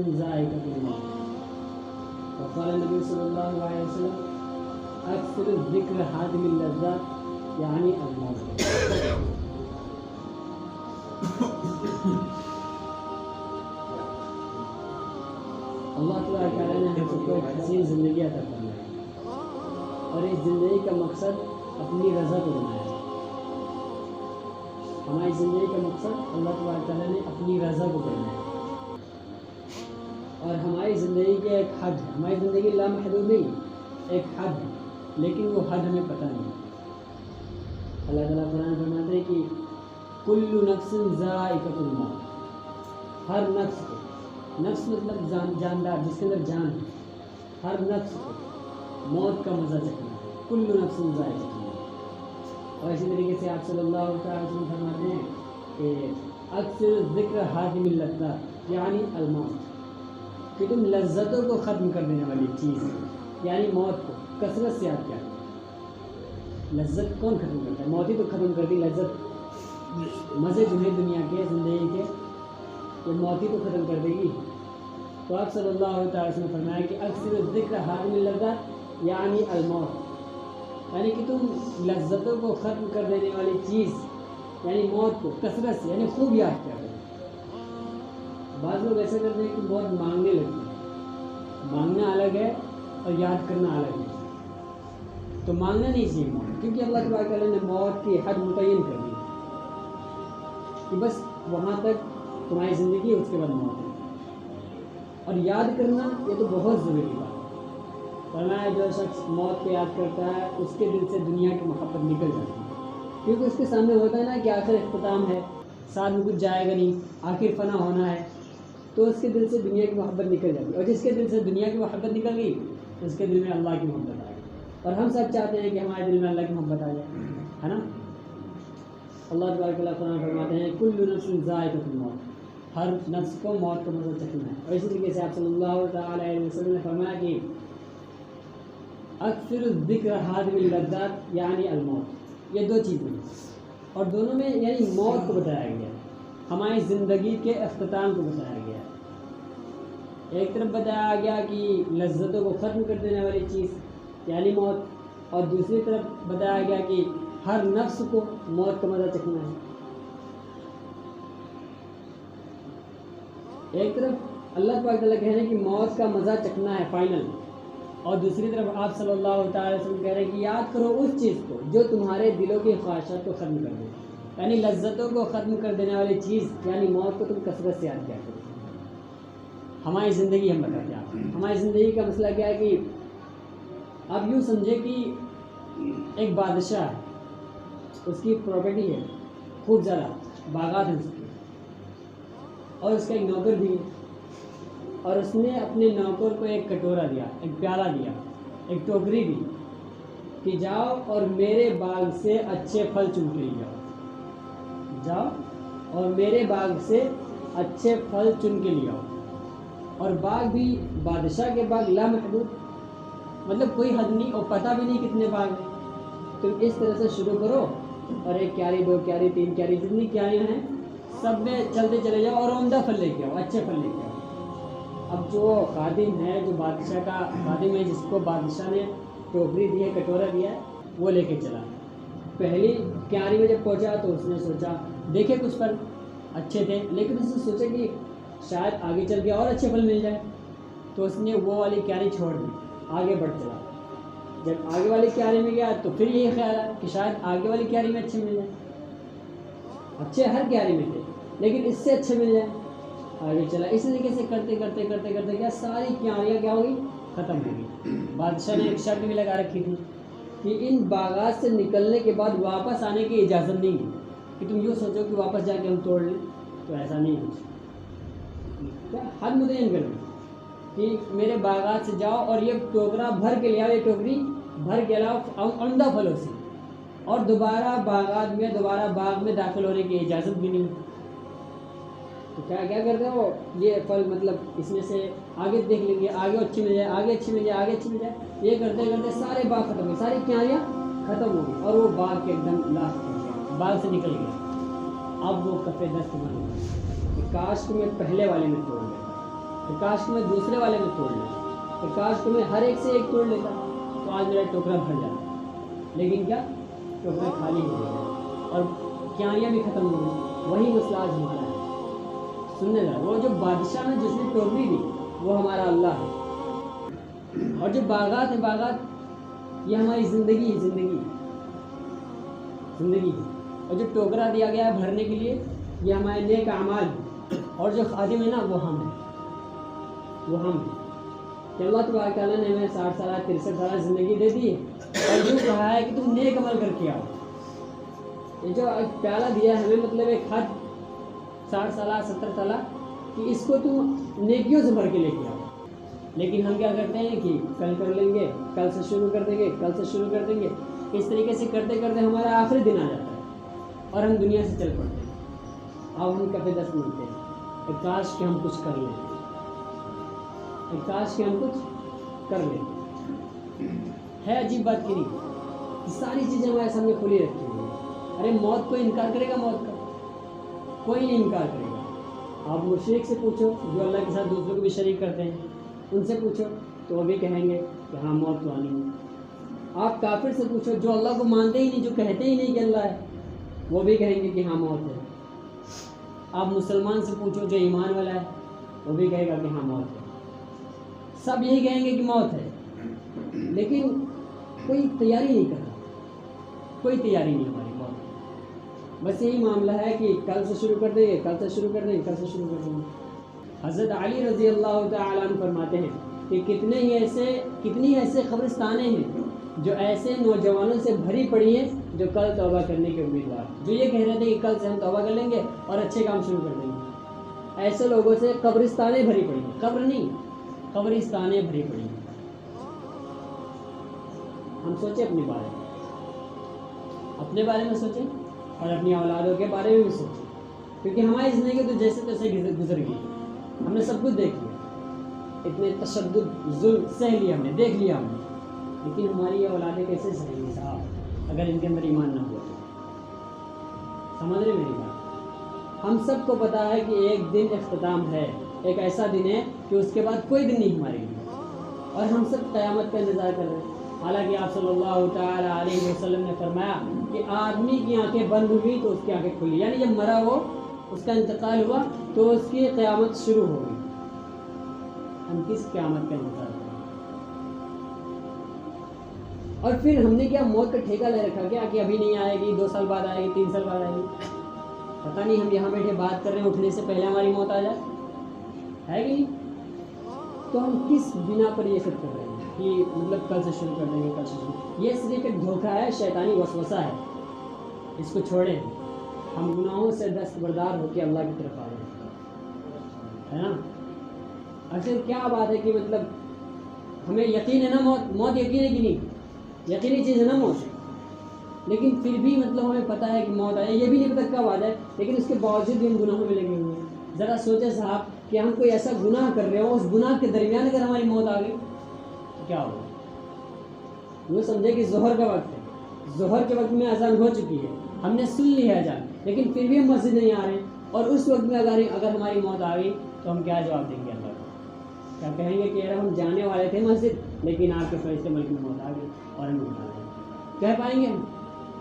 ذائقة الموت وقال النبي صلى الله عليه وسلم أكثر الذكر هادم اللذات يعني الموت. اللہ تبارک تعالیٰ نے ہم سب کو ایک حسین زندگی عطا فرمائی اور اس زندگی کا مقصد اپنی رضا کو بنایا. ہماری زندگی کا مقصد اللہ تبارک تعالیٰ نے اپنی رضا کو بنایا اور ہماری زندگی کا ایک حد ہے. ہماری زندگی لامحدود نہیں، ایک حد ہے، لیکن وہ حد ہمیں پتہ نہیں. اللہ تعالیٰ قرآن فرماتے ہیں کہ کل نفس ذائقۃ الموت، ہر نفس کو، نفس مطلب جاندار جس کے اندر جان ہے، ہر نفس کو موت کا مزہ چکھنا ہے. کل نفس ذائقۃ الموت. اور اسی طریقے سے آپ صلی اللہ علیہ وسلم فرماتے ہیں کہ اکثر ذکر ہادم اللذات یعنی الموت، کہ تم لذتوں کو ختم کر دینے والی چیز یعنی موت کو کثرت سے یاد کیا. لذت کون ختم کرتا ہے؟ موت ہی تو ختم کر دی. لذت مزے جو ہے دنیا کے زندگی کے یہ موت ہی تو ختم کر دے گی. تو آپ صلی اللہ علیہ وسلم نے فرمایا کہ اکثر ذکر ہادم اللذات یعنی الموت، یعنی کہ تم لذتوں کو ختم کر دینے والی چیز یعنی موت کو کثرت سے یعنی خوب یاد کیا کرو. بعض لوگ ایسے کرتے ہیں کہ بہت مانگنے لگتے ہیں. مانگنا الگ ہے اور یاد کرنا الگ ہے. تو مانگنا نہیں چاہیے موت، کیونکہ اللہ تبارک تعالیٰ نے موت کی حد متعین کر دی کہ بس وہاں تک تمہاری زندگی ہے، اس کے بعد موت ہے. اور یاد کرنا یہ تو بہت ضروری بات ہے. فرمایا جو شخص موت کو یاد کرتا ہے اس کے دل سے دنیا کی محبت نکل جاتی ہے، کیونکہ اس کے سامنے ہوتا ہے نا کہ آخر اختتام ہے، ساتھ میں کچھ جائے گا نہیں، آخر فنا ہونا ہے. تو اس کے دل سے دنیا کی محبت نکل جاتی ہے، اور جس کے دل سے دنیا کی محبت نکل گئی اس کے دل میں اللہ کی محبت آ گئی. اور ہم سب چاہتے ہیں کہ ہمارے دل میں اللہ کی محبت آ جائے، ہے نا. اللہ تبارک و تعالیٰ قرآن فرماتے ہیں کل نفس ذائقۃ الموت، ہر نفس کو موت کا مزہ چکھنا ہے. اور اسی طریقے سے آپ صلی اللہ علیہ وسلم نے فرمایا کہ اکثر الذکر ہادم اللذات یعنی الموت. یہ دو چیزیں ہیں اور دونوں میں یعنی موت کو بتایا گیا ہے، ہماری زندگی کے اختتام کو بتایا گیا ہے. ایک طرف بتایا گیا کہ لذتوں کو ختم کر دینے والی چیز یعنی موت، اور دوسری طرف بتایا گیا کہ ہر نفس کو موت کا مزہ چکھنا ہے. ایک طرف اللہ پاک تعالیٰ کہہ رہے ہیں کہ موت کا مزہ چکھنا ہے فائنل، اور دوسری طرف آپ صلی اللہ علیہ وسلم کہہ رہے ہیں کہ یاد کرو اس چیز کو جو تمہارے دلوں کی خواہشات کو ختم کر دے، یعنی لذتوں کو ختم کر دینے والی چیز یعنی موت کو تم کثرت سے یاد کیا کرو. ہماری زندگی ہم بتاتے ہیں. ہماری زندگی کا مسئلہ کیا ہے کہ آپ یوں سمجھے کہ ایک بادشاہ ہے، اس کی پراپرٹی ہے خوب زیادہ، باغات ہیں اس کی، اور اس کا ایک نوکر بھی ہے، اور اس نے اپنے نوکر کو ایک کٹورا دیا، ایک پیالہ دیا، ایک ٹوکری دی کہ جاؤ اور میرے باغ سے اچھے پھل چن کے لے جاؤ. جاؤ اور میرے باغ سے اچھے پھل چن کے لے آؤ. اور باغ بھی بادشاہ کے باغ لامحدود، مطلب کوئی حد نہیں اور پتہ بھی نہیں کتنے باغ ہیں. تم اس طرح سے شروع کرو اور ایک کیاری، دو کیاری، تین کیاری، جتنی کیاریاں ہیں سب میں چلتے چلے جاؤ اور عمدہ پھل لے کے آؤ، اچھے پھل لے کے آؤ. اب جو خادم ہے، جو بادشاہ کا خادم ہے، جس کو بادشاہ نے ٹوکری دی ہے، کٹورا دیا ہے، وہ لے کے چلا. پہلی کیاری میں جب پہنچا تو اس نے سوچا، دیکھے کچھ پھل اچھے تھے، لیکن اس نے سوچا کہ شاید آگے چل کے اور اچھے پھل مل جائے، تو اس نے وہ والی کیاری چھوڑ دی، آگے بڑھ چلا. جب آگے والی کیاری میں گیا تو پھر یہی خیال آیا کہ شاید آگے والی کیاری میں اچھے مل جائیں. اچھے ہر کیاری میں تھے لیکن اس سے اچھے مل جائیں. آگے چلا. اس طریقے سے کرتے کرتے کرتے کرتے کیا ساری کیاریاں کیا ہوگی؟ ختم ہو گئی. بادشاہ نے ایک شرط بھی لگا رکھی تھی کہ ان باغات سے نکلنے کے بعد واپس آنے کی اجازت نہیں ہے، کہ تم یوں سوچو کہ واپس جا کے ہم توڑ لیں، تو ایسا نہیں ہے. کیا حد متعین کر دیں کہ میرے باغات سے جاؤ اور یہ ٹوکرا بھر کے لے آؤ، یہ ٹوکری بھر کے لاؤ عمدہ پھلوں سے، اور دوبارہ باغات میں، دوبارہ باغ میں داخل ہونے کی اجازت بھی نہیں. تو کیا کرتے ہیں وہ، یہ پھل مطلب اس میں سے آگے دیکھ لیں گے، آگے اچھی مل جائے، آگے اچھی مل جائے، آگے اچھی مل جائے. یہ کرتے کرتے سارے باغ ختم ہوئے، ساری کیاریاں ختم ہو گئی، اور وہ باغ کے ایک دم لاسٹ پہ گیا، باغ سے نکل گیا. اب وہ کفے دست بن گئے کہ کاش کو میں پہلے والے میں توڑ لیتا، کہ کاش کو میں دوسرے والے میں توڑ لیتا، کہ کاش کو میں ہر ایک سے ایک توڑ لیتا تو آج میرا ٹوکرا بھر جاتا، لیکن کیا ٹوکرا خالی ہو گیا اور کیاریاں بھی ختم ہو گئی۔ وہی مسئلہ آج ہمارا ہے۔ سننے ذرا، وہ جو بادشاہ نے جس نے ٹوکری دی وہ ہمارا اللہ ہے، اور جو باغات ہیں باغات یہ ہماری زندگی ہے، اور جو ٹوکرا دیا گیا ہے بھرنے کے لیے یہ ہمارے نیک اعمال ہیں، اور جو خادم ہے نا وہ ہم ہیں کہ اللہ تبارک تعالیٰ نے ہمیں 60 سالہ 63 سالہ زندگی دے دی ہے اور یوں کہا ہے کہ تم نیک عمل کر کے آؤ۔ یہ جو پیالہ دیا ہے ہمیں، مطلب ایک حد 60 سالہ 70 سالہ کہ اس کو تم نیکیوں سے بھر کے لے کے آؤ، لیکن ہم کیا کرتے ہیں کہ کل کر لیں گے، کل سے شروع کر دیں گے، اس طریقے سے کرتے کرتے ہمارا آخری دن آ جاتا ہے اور ہم دنیا سے چل پڑتے ہیں۔ اب ہم کبھی دست ملتے ہیں کہ کاش کہ ہم کچھ کر لیں، ہے عجیب بات کی نہیں کہ ساری چیزیں ہمارے سامنے کھلی رکھی ہوئی ہیں۔ ارے موت کوئی انکار کرے گا؟ موت کا کوئی نہیں انکار کرے گا۔ آپ مشرک سے پوچھو جو اللہ کے ساتھ دوسروں کو بھی شریک کرتے ہیں، ان سے پوچھو تو وہ بھی کہیں گے کہ ہاں موت تو آنی ہے۔ آپ کافر سے پوچھو جو اللہ کو مانتے ہی نہیں، جو کہتے ہی نہیں کہ اللہ ہے، وہ بھی کہیں گے کہ ہاں موت ہے۔ آپ مسلمان سے پوچھو جو ایمان والا ہے، وہ بھی کہے گا کہ ہاں موت ہے۔ سب یہی کہیں گے کہ موت ہے، لیکن کوئی تیاری نہیں کر رہا، کوئی تیاری نہیں ہماری موت۔ بس یہی معاملہ ہے کہ کل سے شروع کر دیں گے۔ حضرت علی رضی اللہ تعالیٰ عنہ فرماتے ہیں کہ کتنی ایسے قبرستانیں ہیں جو ایسے نوجوانوں سے بھری پڑی ہیں جو کل توبہ کرنے کے امیدوار، جو یہ کہہ رہے تھے کہ کل سے ہم توبہ کر لیں گے اور اچھے کام شروع کر دیں گے۔ ایسے لوگوں سے قبرستانیں بھری پڑی ہیں، قبر نہیں، قبرستانیں بھری پڑی ہیں۔ ہم سوچیں اپنے بارے میں سوچیں اور اپنی اولادوں کے بارے میں بھی سوچیں، کیونکہ ہماری زندگی تو جیسے تیسے گزر گئی، ہم نے سب کچھ دیکھ لیا، اتنے تشدد ظلم سہ لیا ہم نے، دیکھ لیا ہم نے، لیکن ہماری یہ اولادیں کیسے سہیں گی صاحب اگر ان کے اندر ایمان نہ ہوا تو؟ سمجھ رہے میری بات؟ ہم سب کو پتا ہے کہ ایک دن اختتام ہے، ایک ایسا دن ہے کہ اس کے بعد کوئی دن نہیں ہمارے لیے، اور ہم سب قیامت کا انتظار کر رہے ہیں۔ حالانکہ آپ صلی اللہ تعالیٰ علیہ وسلم نے فرمایا کہ آدمی کی آنکھیں بند ہوئی تو اس کی آنکھیں کھلی، یعنی جب مرا وہ، اس کا انتقال ہوا تو اس کی قیامت شروع ہو گئی۔ ہم کس قیامت کا انتظار کریں؟ اور پھر ہم نے کیا موت کا ٹھیکہ لے رکھا کیا کہ ابھی نہیں آئے گی، 2 سال بعد آئے گی، 3 سال بعد آئے گی؟ پتہ نہیں، ہم یہاں بیٹھے بات کر رہے ہیں، اٹھنے سے پہلے ہماری موت آ جائے، ہے کہ نہیں؟ تو ہم کس بنا پر یہ سب کر رہے ہیں کہ مطلب کل سے شروع کر دیں گے، یہ صرف ایک دھوکہ ہے، شیطانی وسوسہ ہے، اس کو چھوڑیں۔ ہم گناہوں سے دستبردار ہو کے اللہ کی طرف آ رہے ہیں، ہے نا؟ اصل کیا بات ہے کہ مطلب ہمیں یقین ہے نا موت یقین ہے کہ نہیں؟ یقینی چیز ہے نا موت، لیکن پھر بھی مطلب ہمیں پتہ ہے کہ موت آئے، یہ بھی نہیں پتہ کب آ جائے، لیکن اس کے باوجود بھی ہم گناہوں میں لگے ہوئے ہیں۔ ذرا سوچے صاحب کہ ہم کوئی ایسا گناہ کر رہے ہوں، اس گناہ کے درمیان اگر ہماری موت آ گئی تو کیا ہوگا؟ وہ سمجھے کہ ظہر کا وقت ہے، ظہر کے وقت میں اذان ہو چکی ہے، ہم نے سن لیا اذان، لیکن پھر بھی ہم مسجد نہیں آ رہے ہیں، اور اس وقت میں اگر ہماری موت آ گئی تو ہم کیا جواب دیں گے اللہ کو؟ کیا کہیں گے کہ یار ہم جانے والے تھے مسجد، لیکن آپ کے فیصلے ملک میں موت آ گئی اور ہم اٹھا رہے ہیں؟ کہہ پائیں گے ہم؟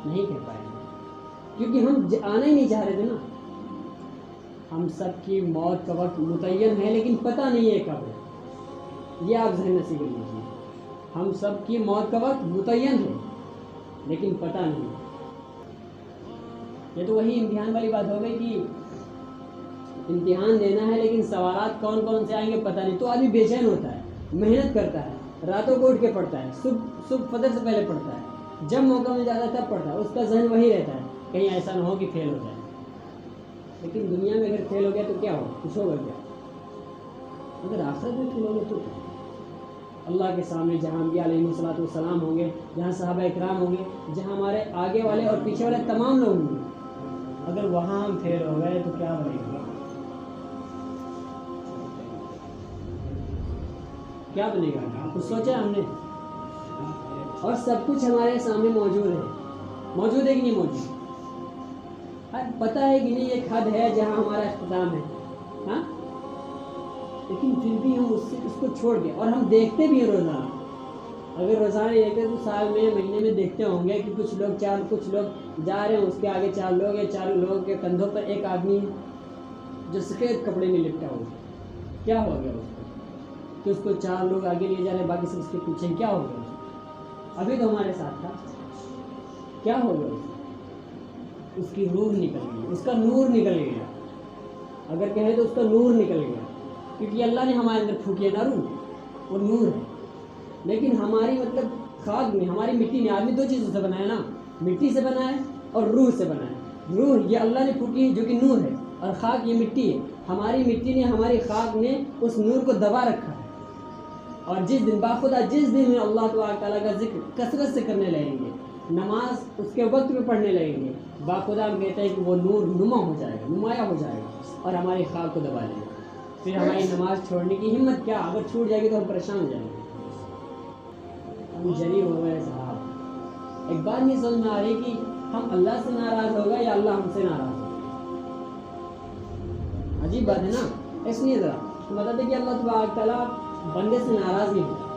نہیں کہہ پائیں گے، کیونکہ ہم آنا ہی نہیں چاہ رہے تھے نا۔ ہم سب کی موت کا وقت متعین ہے، لیکن پتہ نہیں ہے کب ہے، یہ آپ ذہن نصیب کر لیجیے۔ ہم سب کی موت کا وقت متعین ہے، لیکن پتہ نہیں۔ یہ تو وہی امتحان والی بات ہو گئی کہ امتحان دینا ہے، لیکن سوالات کون کون سے آئیں گے پتہ نہیں، تو آدمی بے چین ہوتا ہے، محنت کرتا ہے، راتوں کو اٹھ کے پڑھتا ہے، صبح فجر سے پہلے پڑھتا ہے، جب موقع مل جاتا ہے تب پڑھتا ہے، اس کا ذہن وہی رہتا ہے کہیں ایسا نہ ہو کہ فیل ہو جائے۔ لیکن دنیا میں اگر فیل ہو گیا تو کیا ہو؟ کچھ ہوگا کیا؟ اگر آخرت میں فیل ہوگا تو اللہ کے سامنے جہاں انبیاء علیہ الصلوۃ والسلام ہوں گے، جہاں صحابہ اکرام ہوں گے، جہاں ہمارے آگے والے اور پیچھے والے تمام لوگ ہوں گے، اگر وہاں ہم فیل ہو گئے تو کیا بنے گا؟ کیا بنے گا؟ کچھ سوچا ہم نے؟ اور سب کچھ ہمارے سامنے موجود ہے کہ نہیں موجود؟ پتہ ہے کہ نہیں ایک حد ہے جہاں ہمارا اختتام ہے، ہاں لیکن پھر بھی ہم اس کو چھوڑ کے، اور ہم دیکھتے بھی ہیں روزانہ، اگر روزانہ دیکھتے تو سال میں مہینے میں دیکھتے ہوں گے کہ کچھ لوگ جا رہے ہیں، اس کے آگے 4 لوگ یا 4 لوگوں کے کندھوں پر ایک آدمی جو سفید کپڑے میں لپٹا ہوا، کیا ہو گیا اس کو کہ اس کو 4 لوگ آگے لے جا رہے ہیں، باقی سب اس کے پیچھے، کیا ہو گیا؟ ابھی تو ہمارے ساتھ تھا، کیا ہو گیا؟ اس کی روح نکل گئی، اس کا نور نکل گیا، اگر کہیں تو اس کا نور نکل گیا، کیونکہ اللہ نے ہمارے اندر پھونکی ہے نا روح، وہ نور ہے۔ لیکن ہماری مطلب خاک میں، ہماری مٹی نے، آدمی 2 چیزوں سے بنا ہے نا، مٹی سے بنا ہے اور روح سے بنا ہے۔ روح یہ اللہ نے پھونکی جو کہ نور ہے، اور خاک یہ مٹی ہے۔ ہماری مٹی نے، ہماری خاک نے اس نور کو دبا رکھا ہے، اور جس دن میں اللہ تعالیٰ کا ذکر کثرت سے کرنے لگیں گے، نماز اس کے وقت میں پڑھنے لگیں گے، باخدا ہم کہتے ہیں کہ وہ نور نمایاں ہو جائے گا اور ہماری خاک کو دبا لے گا۔ پھر ہماری نماز چھوڑنے کی ہمت کیا، اگر چھوٹ جائے گی تو ہم پریشان ہو جائیں گے۔ ہم جری ہو گئے صاحب، ایک بات نہیں سمجھ میں آ رہی کہ ہم اللہ سے ناراض ہوگا یا اللہ ہم سے ناراض ہوگا۔ عجیب بات ہے نا، اس لیے ذرا بتاتے کہ اللہ تبارک تعالیٰ بندے سے ناراض نہیں ہوتا۔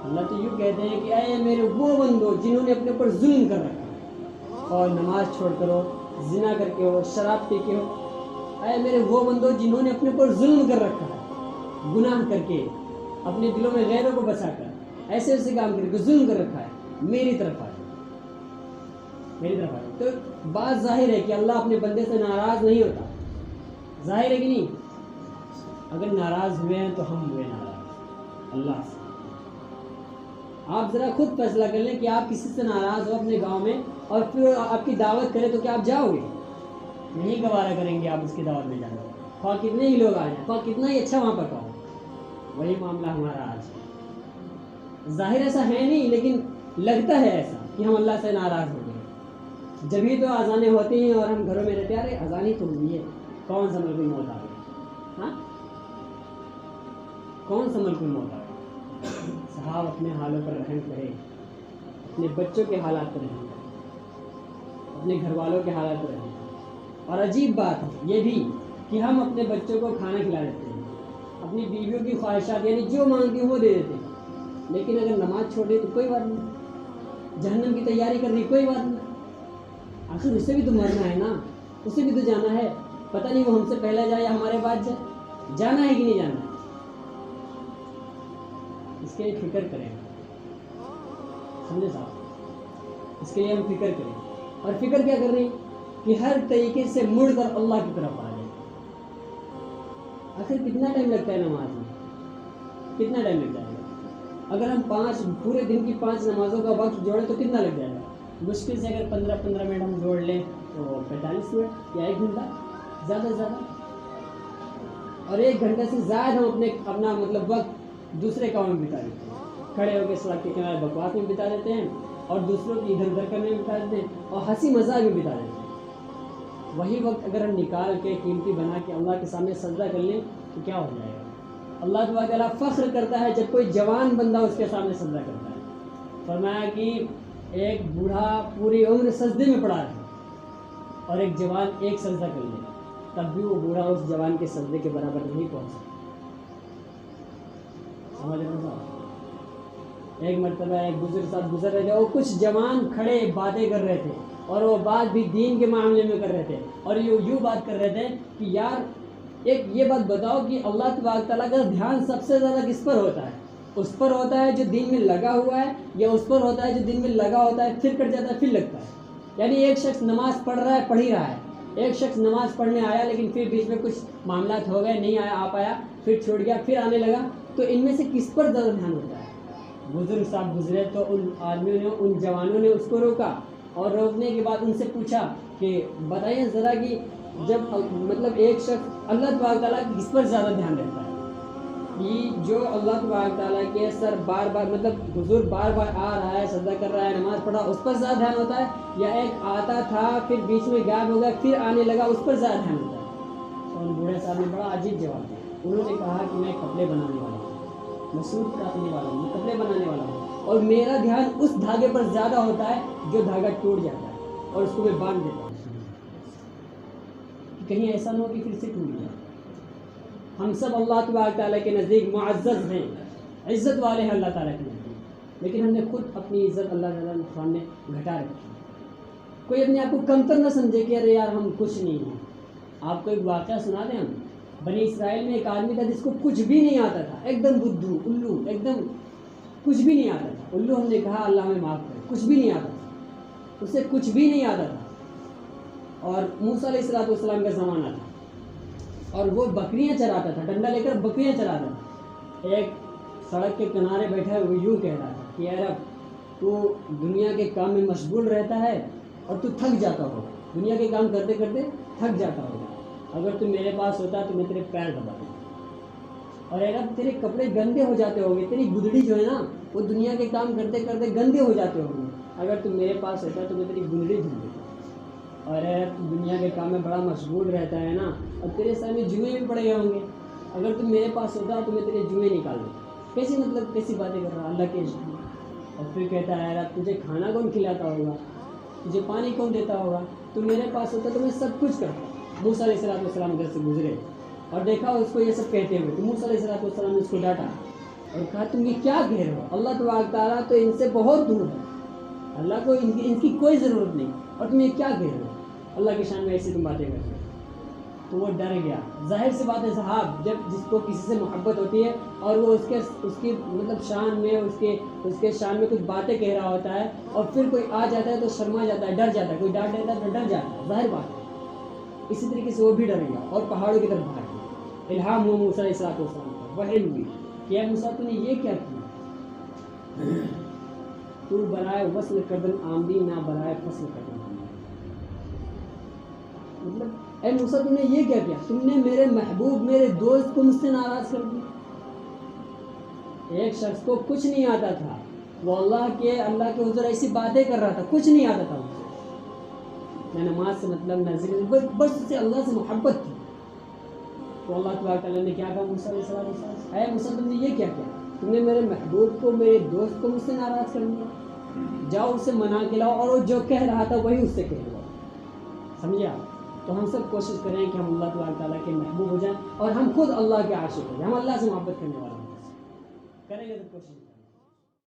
اللہ تو یوں کہتے ہیں کہ اے میرے وہ بندو جنہوں نے اپنے اوپر ظلم کر رکھا، اور نماز چھوڑ کر ہو، زنا کر کے ہو، شراب پی کے ہو، اے میرے وہ بندو جنہوں نے اپنے اوپر ظلم کر رکھا ہے، گناہ کر کے، اپنے دلوں میں غیروں کو بسا کر، ایسے کام کر کے ظلم کر رکھا ہے، میری طرف آ جائے۔ تو بات ظاہر ہے کہ اللہ اپنے بندے سے ناراض نہیں ہوتا، ظاہر ہے کہ نہیں؟ اگر ناراض ہوئے ہیں تو ہم ہوئے ناراض اللہ سے۔ آپ ذرا خود فیصلہ کر لیں کہ آپ کسی سے ناراض ہو اپنے گاؤں میں، اور پھر آپ کی دعوت کرے تو کیا آپ جاؤ گے؟ نہیں گوارا کریں گے آپ اس کی دعوت میں جانا، خواہ کتنے ہی لوگ آ جائیں، خواہ کتنا ہی اچھا وہاں پر کہو۔ وہی معاملہ ہمارا آج ہے۔ ظاہر ایسا ہے نہیں، لیکن لگتا ہے ایسا کہ ہم اللہ سے ناراض ہو گئے۔ جبھی تو اذانیں ہوتی ہیں اور ہم گھروں میں رہتے، ارے اذان ہی تو ہوئی ہے، کون سا ملک موت آ گئی؟ ہاں، کون سا ملک موت آ گئی؟ صاحب اپنے حالوں پر رحم کرے، اپنے بچوں کے حالات پر رحم کرے، اپنے گھر والوں کے حالات پر رحم کرے۔ اور عجیب بات ہے یہ بھی کہ ہم اپنے بچوں کو کھانا کھلا دیتے ہیں، اپنی بیویوں کی خواہشات یعنی جو مانگتی ہیں وہ دے دیتے ہیں، لیکن اگر نماز چھوڑ دی تو کوئی بات نہیں، جہنم کی تیاری کر رہی کوئی بات نہیں، آخر اسے بھی تو مرنا ہے نا، اسے بھی تو جانا ہے، پتہ نہیں وہ ہم سے پہلے جائے یا ہمارے بعد جائے، جانا ہے کہ نہیں جانا ہے، اس کے لیے فکر کریں، سمجھے صاحب؟ اس کے لیے ہم فکر کریں، اور فکر کیا کر رہے ہیں کہ ہر طریقے سے مڑ کر اللہ کی طرف آ جائیں۔ آخر کتنا ٹائم لگتا ہے نماز میں؟ کتنا ٹائم لگ جائے گا؟ اگر ہم پورے دن کی 5 نمازوں کا وقت جوڑیں تو کتنا لگ جائے گا؟ مشکل سے اگر 15 منٹ ہم جوڑ لیں تو 45 منٹ یا 1 گھنٹہ زیادہ سے زیادہ، اور 1 گھنٹے سے زائد ہم اپنا مطلب وقت دوسرے کاموں میں بتا دیتے ہیں، کھڑے ہو کے سڑک کے کنارے بکواس میں بتا دیتے ہیں، اور دوسروں کی ادھر ادھر کرنے میں بتا دیتے ہیں، اور ہنسی مذاق میں بتا دیتے ہیں۔ وہی وقت اگر ہم نکال کے قیمتی بنا کے اللہ کے سامنے سجدہ کر لیں تو کیا ہو جائے گا؟ اللہ تعالیٰ فخر کرتا ہے جب کوئی جوان بندہ اس کے سامنے سجدہ کرتا ہے۔ فرمایا کہ ایک بوڑھا پوری عمر سجدے میں پڑا ہے اور ایک جوان ایک سجدہ کر لے، تب بھی وہ بوڑھا اس جوان کے سجدے کے برابر نہیں پہنچ سکتا۔ سمجھ رہے ہیں؟ ایک مرتبہ ایک بزرگ صاحب گزر رہے تھے، اور کچھ جوان کھڑے باتیں کر رہے تھے، اور وہ بات بھی دین کے معاملے میں کر رہے تھے، اور یوں بات کر رہے تھے کہ یار ایک یہ بات بتاؤ کہ اللہ تبارک تعالیٰ کا دھیان سب سے زیادہ کس پر ہوتا ہے؟ اس پر ہوتا ہے جو دین میں لگا ہوا ہے، یا اس پر ہوتا ہے جو دین میں لگا ہوتا ہے پھر کٹ جاتا ہے پھر لگتا ہے؟ یعنی ایک شخص نماز پڑھ ہی رہا ہے، ایک شخص نماز پڑھنے آیا لیکن پھر بیچ میں کچھ معاملات ہو گئے، نہیں آ پایا، پھر چھوڑ گیا، پھر آنے لگا، تو ان میں سے کس پر زیادہ دھیان ہوتا ہے؟ بزرگ صاحب گزرے تو ان آدمیوں نے، ان جوانوں نے اس کو روکا، اور روکنے کے بعد ان سے پوچھا کہ بتائیے ذرا کہ جب مطلب ایک شخص اللہ تبارک تعالیٰ کی کس پر زیادہ دھیان رہتا ہے؟ یہ جو اللہ تبارک تعالیٰ کے سر بار بار مطلب حضور بار بار آ رہا ہے، سجدہ کر رہا ہے، نماز پڑھا، اس پر زیادہ دھیان ہوتا ہے، یا ایک آتا تھا پھر بیچ میں غائب ہو گیا پھر آنے لگا اس پر زیادہ دھیان ہوتا ہے؟ اور بوڑھے صاحب نے بڑا عجیب جواب دیا، انہوں نے کہا کہ میں کپڑے بنانے والا ہوں، میں سوٹ کاٹنے والا ہوں، میں کپڑے بنانے والا ہوں، اور میرا دھیان اس دھاگے پر زیادہ ہوتا ہے جو دھاگا ٹوٹ جاتا ہے، اور اس کو میں باندھ دیتا ہوں کہ کہیں ایسا نہ ہو کہ پھر سے ٹوٹ جائے۔ ہم سب اللہ تبارک تعالیٰ کے نزدیک معزز ہیں، عزت والے ہیں اللہ تعالیٰ کے نزدیک، لیکن ہم نے خود اپنی عزت اللہ تعالیٰ کے سامنے گھٹا رکھی ہے۔ کوئی اپنے آپ کو کمتر نہ سمجھے کہ ارے یار ہم کچھ نہیں ہیں۔ آپ کو ایک واقعہ سنا دیں ہم، بنی اسرائیل میں ایک آدمی تھا جس کو کچھ بھی نہیں آتا تھا، ایک دم بدھو الو، ایک دم کچھ بھی نہیں آتا تھا۔ الو ہم نے کہا اللہ ہمیں معاف کرے، کچھ بھی نہیں آتا تھا، اسے کچھ بھی نہیں آتا تھا، اور موسیٰ علیہ السلام کا زمانہ تھا، اور وہ بکریاں چراتا تھا، ڈنڈا لے کر بکریاں چراتا تھا۔ ایک سڑک کے کنارے بیٹھا ہے، وہ یوں کہہ رہا تھا کہ اے رب تو دنیا کے کام میں مشغول رہتا ہے اور تو تھک جاتا ہوگا، دنیا کے کام کرتے کرتے تھک جاتا ہوگا، اگر تو میرے پاس ہوتا تو میں تیرے پیر دبا دیتا، اور اے رب تیرے کپڑے گندے ہو جاتے ہوں گے، تیری گدڑی جو ہے نا وہ دنیا کے کام کرتے کرتے گندے ہو جاتے ہوں گے، اگر تو میرے پاس ہوتا تو میں تیری گدڑی دھل دیتا، اور اے رب تو دنیا کے کام میں بڑا مشغول رہتا ہے نا، اور تیرے سامنے جمعے بھی پڑے ہوں گے، اگر تو میرے پاس ہوتا تو میں تیرے جمعے نکال دیتا۔ کیسی مطلب کیسی باتیں کر رہا اللہ کے عشق میں۔ اور پھر کہتا ہے یار تجھے کھانا کون کھلاتا ہوگا، تجھے پانی کون دیتا ہوگا، تو میرے پاس ہوتا تو میں سب کچھ کرتا۔ موسیٰ علیہ السلام گھر سے گزرے اور دیکھا اس کو یہ سب کہتے ہوئے، تو موسیٰ علیہ السلام نے اس کو ڈانٹا اور کہا تم یہ کیا کہہ رہے ہو، اللہ تبارک تعالیٰ تو ان سے بہت دور ہے، اللہ کو ان کی کوئی ضرورت نہیں، اور تم یہ کیا کہہ رہے ہو، اللہ کی شان میں ایسی تم باتیں کرتے ہو۔ تو وہ ڈر گیا۔ ظاہر سی بات ہے صاحب، جب جس کو کسی سے محبت ہوتی ہے اور وہ اس کی مطلب شان میں اس کے شان میں کچھ باتیں کہہ رہا ہوتا ہے اور پھر کوئی آ جاتا ہے تو شرما جاتا ہے، ڈر جاتا ہے، کوئی ڈانٹ دیتا ہے تو ڈر جاتا ہے، ظاہر بات ہے۔ اسی طریقے سے وہ بھی ڈر گیا اور پہاڑوں کی طرف بھاگ گیا۔ الہام ہوا موسیٰ علیہ السلام کو، وحی ہوئی کہ اے موسیٰ تو نے یہ کیا کیا، تو برائے وصل کردن آمدی نہ برائے فصل کردن آمدی، مطلب اے موسیٰ تم نے یہ کیا کیا، تم نے میرے محبوب میرے دوست کو مجھ سے ناراض کر دیا۔ ایک شخص کو کچھ نہیں آتا تھا، وہ اللہ کے حضور ایسی باتیں کر رہا تھا، کچھ نہیں آتا تھا اسے، نہ نماز سے مطلب نہ ذکر، بس اسے اللہ سے محبت تھی۔ تو اللہ تبارک تعالیٰ نے کیا کہا موسیٰ علیہ السلام، اے موسیٰ تم نے یہ کیا کیا، تم نے میرے محبوب کو میرے دوست کو مجھ سے ناراض کر دیا، جاؤ اسے منا کے لاؤ اور وہ جو کہہ رہا تھا وہی اس سے کہہ لو۔ سمجھے آپ؟ تو ہم سب کوشش کریں کہ ہم اللہ تبارک تعالیٰ کے محبوب ہو جائیں اور ہم خود اللہ کے عاشق ہو جائیں، ہم اللہ سے محبت کرنے والے ہوں، کریں گے تو کوشش